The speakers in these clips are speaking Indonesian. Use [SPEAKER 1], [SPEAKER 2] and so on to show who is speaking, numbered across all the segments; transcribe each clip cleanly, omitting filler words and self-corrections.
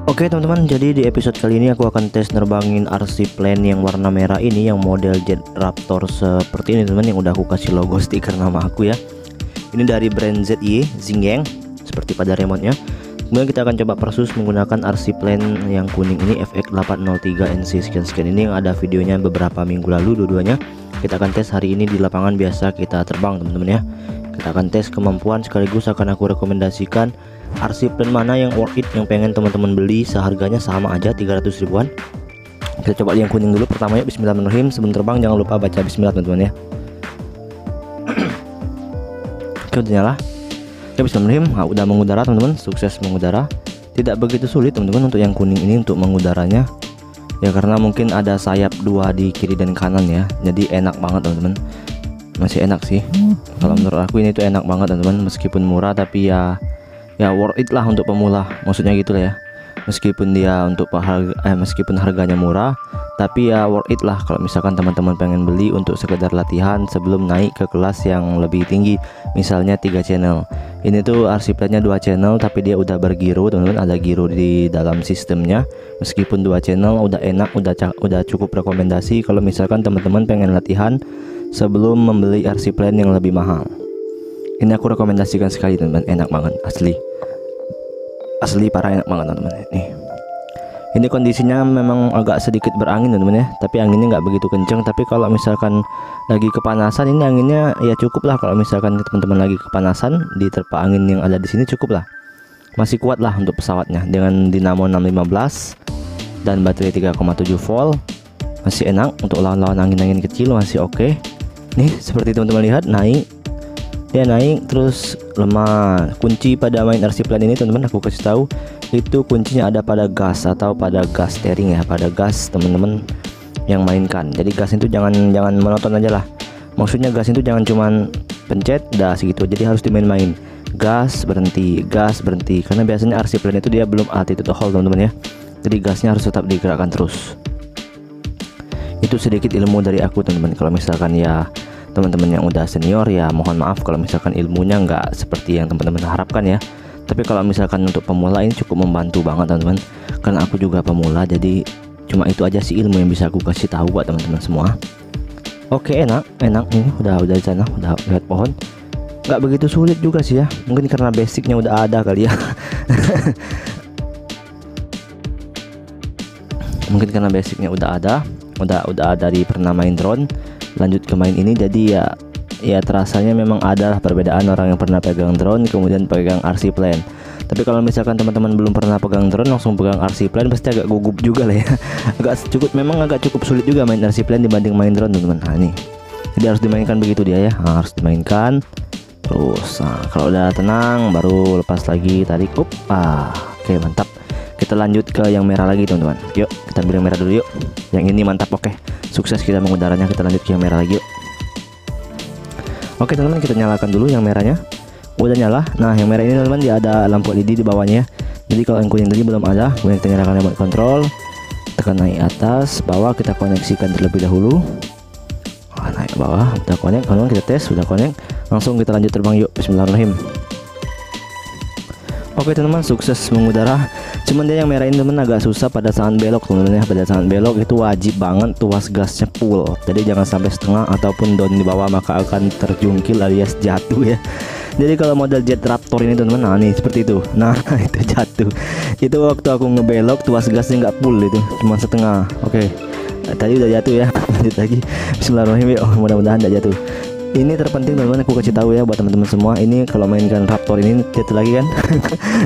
[SPEAKER 1] Oke teman-teman, jadi di episode kali ini aku akan tes nerbangin RC Plane yang warna merah ini, yang model Jet Raptor seperti ini teman-teman, yang udah aku kasih logo stiker nama aku ya. Ini dari brand ZY Xingyang, seperti pada remote-nya. Kemudian kita akan coba persus menggunakan RC Plane yang kuning ini, FX803NC sekian-sekian ini, yang ada videonya beberapa minggu lalu dua-duanya. Kita akan tes hari ini di lapangan biasa kita terbang teman-teman ya. Kita akan tes kemampuan, sekaligus akan aku rekomendasikan RC Plane mana yang worth it, yang pengen teman-teman beli, seharganya sama aja 300 ribuan. Kita coba yang kuning dulu pertama ya. Bismillahirrahmanirrahim. Sebelum terbang jangan lupa baca bismillah teman-teman ya. Oke, udah nyala. Oke, bismillahirrahmanirrahim. Nah, udah mengudara teman-teman, sukses mengudara. Tidak begitu sulit teman-teman untuk yang kuning ini untuk mengudaranya ya, karena mungkin ada sayap dua di kiri dan kanan ya, jadi enak banget teman-teman. Masih enak sih kalau menurut aku, ini tuh enak banget teman-teman. Meskipun murah tapi ya worth it lah untuk pemula, maksudnya gitu lah ya. Meskipun dia untuk meskipun harganya murah, tapi ya worth it lah kalau misalkan teman-teman pengen beli untuk sekedar latihan sebelum naik ke kelas yang lebih tinggi, misalnya 3 channel. Ini tuh RC Plane-nya 2 channel, tapi dia udah bergiro teman-teman, ada giro di dalam sistemnya. Meskipun 2 channel udah enak, udah cukup rekomendasi kalau misalkan teman-teman pengen latihan sebelum membeli RC Plane yang lebih mahal. Ini aku rekomendasikan sekali teman-teman, enak banget, asli parah enak banget teman-teman. Ini kondisinya memang agak sedikit berangin teman-teman ya, tapi anginnya nggak begitu kenceng. Tapi kalau misalkan lagi kepanasan, ini anginnya ya cukup lah. Kalau misalkan teman-teman lagi kepanasan, di terpa angin yang ada di sini cukup lah, masih kuat lah untuk pesawatnya. Dengan dinamo 615 dan baterai 3,7 volt, masih enak untuk lawan-lawan angin-angin kecil, masih oke. Nih seperti teman-teman lihat, dia naik terus lemah. Kunci pada main RC Plane ini teman-teman, aku kasih tahu, itu kuncinya ada pada gas atau pada gas steering ya, pada gas teman-teman yang mainkan. Jadi gas itu jangan monoton aja lah, maksudnya gas itu jangan cuman pencet dah segitu, jadi harus dimain-main. Gas berhenti, karena biasanya RC Plane itu dia belum altitude hold teman-teman ya, jadi gasnya harus tetap digerakkan terus. Itu sedikit ilmu dari aku teman-teman. Kalau misalkan ya teman-teman yang udah senior ya mohon maaf kalau misalkan ilmunya nggak seperti yang teman-teman harapkan ya. Tapi kalau misalkan untuk pemula ini cukup membantu banget teman-teman, karena aku juga pemula, jadi cuma itu aja sih ilmu yang bisa aku kasih tahu buat teman-teman semua. Oke, enak ini udah di sana, udah lihat pohon. Nggak begitu sulit juga sih ya, mungkin karena basicnya udah ada kali ya. Mungkin karena basicnya udah ada dari pernah main drone lanjut ke main ini, jadi ya terasanya memang ada perbedaan orang yang pernah pegang drone kemudian pegang RC Plane. Tapi kalau misalkan teman-teman belum pernah pegang drone langsung pegang RC Plane, pasti agak gugup juga lah ya. agak cukup sulit juga main RC Plane dibanding main drone teman-teman. Nah ini, jadi harus dimainkan begitu dia ya, harus dimainkan terus. Kalau udah tenang baru lepas lagi, tarik up. Oke, mantap. Kita lanjut ke yang merah lagi teman-teman. Yuk kita ambil yang merah dulu yuk. Yang ini mantap. Oke, sukses kita mengudaranya. Kita lanjut ke yang merah lagi yuk. Oke teman-teman, kita nyalakan dulu yang merahnya. Udah nyala. Nah yang merah ini teman-teman, dia ada lampu LED di bawahnya. Jadi kalau yang kuning tadi belum ada, kemudian kita nyalakan remote control, tekan naik atas, bawah kita koneksikan terlebih dahulu. Naik ke bawah, kita connect, teman-teman, kita tes, sudah connect. Langsung kita lanjut terbang yuk. Bismillahirrahmanirrahim. Oke teman-teman, sukses mengudara. Cuman dia yang merah ini teman agak susah pada saat belok teman-teman ya. Pada saat belok itu wajib banget tuas gasnya full, jadi jangan sampai setengah ataupun down di bawah, maka akan terjungkil alias jatuh ya. Jadi kalau model Jet Raptor ini teman-teman, nah nih seperti itu, nah itu jatuh. Itu waktu aku ngebelok tuas gasnya nggak full, itu cuma setengah. Oke, tadi udah jatuh ya. Lanjut lagi. Bismillahirrahmanirrahim. Mudah-mudahan tidak jatuh. Ini terpenting teman-teman, aku kasih tahu ya buat teman-teman semua. Ini kalau mainkan Raptor ini jatuh lagi kan.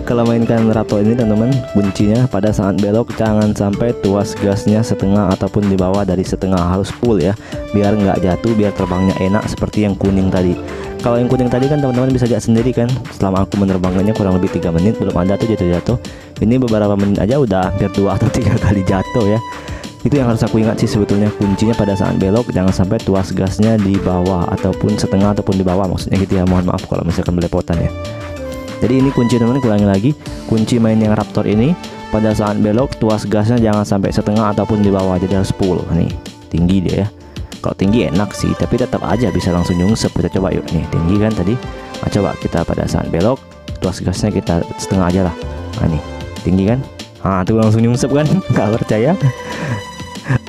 [SPEAKER 1] Kalau mainkan Raptor ini teman-teman, kuncinya pada saat belok jangan sampai tuas gasnya setengah ataupun di bawah dari setengah, harus full ya, biar nggak jatuh, biar terbangnya enak seperti yang kuning tadi. Kalau yang kuning tadi kan teman-teman bisa lihat sendiri kan, selama aku menerbangkannya kurang lebih 3 menit belum ada tuh jatuh-jatuh. Ini beberapa menit aja udah hampir 2 atau 3 kali jatuh ya. Itu yang harus aku ingat sih sebetulnya, kuncinya pada saat belok jangan sampai tuas gasnya di bawah ataupun setengah ataupun di bawah, maksudnya gitu ya. Mohon maaf kalau misalkan belepotan ya. Jadi ini kunci teman-teman, ulangi lagi, kunci main yang Raptor ini pada saat belok tuas gasnya jangan sampai setengah ataupun di bawah, jadi harus full. Nih tinggi dia ya, kalau tinggi enak sih tapi tetap aja bisa langsung nyungsep. Kita coba yuk, nih tinggi kan tadi. Coba kita pada saat belok tuas gasnya kita setengah aja lah. Nah nih tinggi kan, Ah, tuh langsung nyungsep kan? Nggak percaya.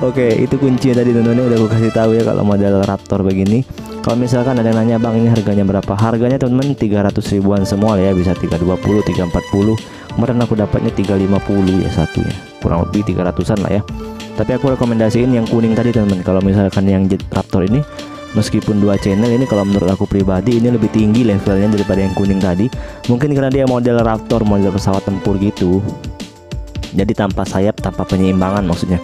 [SPEAKER 1] Oke, itu kuncinya tadi teman-teman, udah aku kasih tahu ya kalau model Raptor begini. Kalau misalkan ada yang nanya, bang ini harganya berapa? Harganya teman-teman 300 ribuan semua ya, bisa 320, 340. Kemarin aku dapatnya 350 ya satunya, kurang lebih 300-an lah ya. Tapi aku rekomendasiin yang kuning tadi teman-teman. Kalau misalkan yang Jet Raptor ini, meskipun dua channel ini, kalau menurut aku pribadi ini lebih tinggi levelnya daripada yang kuning tadi. Mungkin karena dia model Raptor, model pesawat tempur gitu, jadi tanpa sayap, tanpa penyeimbangan maksudnya.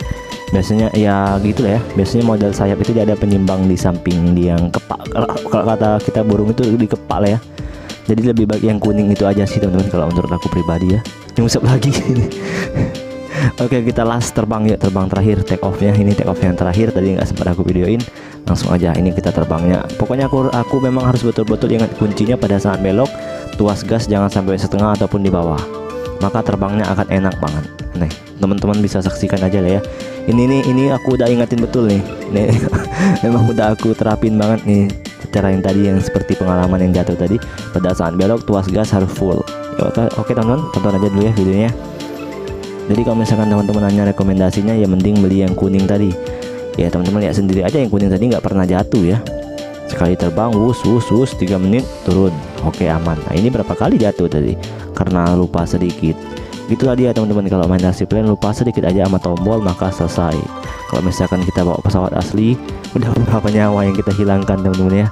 [SPEAKER 1] Biasanya ya gitu lah ya, biasanya model sayap itu dia ada penyimbang di samping, di yang kepak, kalau kata kita burung itu di kepak lah ya. Jadi lebih baik yang kuning itu aja sih teman-teman kalau menurut aku pribadi ya. Nyungsep lagi. Oke, kita last terbang ya, terbang terakhir, take off-nya. Ini take off yang terakhir, tadi nggak sempat aku videoin. Langsung aja ini kita terbangnya. Pokoknya aku memang harus betul-betul ingat kuncinya pada saat belok, tuas gas jangan sampai setengah ataupun di bawah. Maka terbangnya akan enak banget. Nih, teman-teman bisa saksikan aja lah ya. Ini aku udah ingatin betul nih. Nih, memang udah aku terapin banget nih cara yang tadi, yang seperti pengalaman yang jatuh tadi. Pada saat belok tuas gas harus full. Ya, oke teman-teman, tonton aja dulu ya videonya. Jadi kalau misalkan teman-teman nanya rekomendasinya, ya mending beli yang kuning tadi. Ya teman-teman lihat sendiri aja, yang kuning tadi nggak pernah jatuh ya. Sekali terbang wus 3 menit turun, oke aman. Nah ini berapa kali jatuh tadi karena lupa sedikit. Gitu tadi ya teman-teman, kalau main dasiplin lupa sedikit aja sama tombol maka selesai. Kalau misalkan kita bawa pesawat asli, udah berapa nyawa yang kita hilangkan teman-teman ya.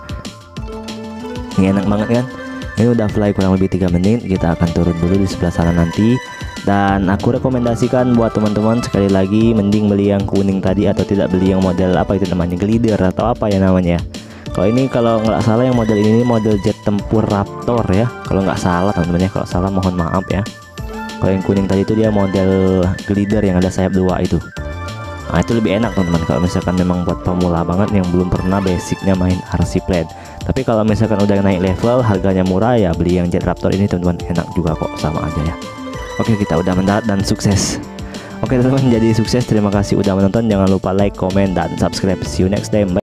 [SPEAKER 1] Ini enak banget kan. Ini udah fly kurang lebih 3 menit, kita akan turun dulu di sebelah sana nanti. Dan aku rekomendasikan buat teman-teman sekali lagi, mending beli yang kuning tadi atau tidak beli yang model apa itu namanya, glider atau apa ya namanya. Kalau ini kalau nggak salah yang model ini model jet tempur Raptor ya, kalau nggak salah teman-teman ya. Kalau salah mohon maaf ya. Kalau yang kuning tadi itu dia model glider yang ada sayap 2 itu. Nah itu lebih enak teman-teman kalau misalkan memang buat pemula banget yang belum pernah basicnya main RC plane. Tapi kalau misalkan udah naik level, harganya murah, ya beli yang jet Raptor ini teman-teman, enak juga kok, sama aja ya. Oke, kita udah mendarat dan sukses. Oke teman-teman, jadi sukses. Terima kasih udah menonton. Jangan lupa like, comment, dan subscribe. See you next time. Bye.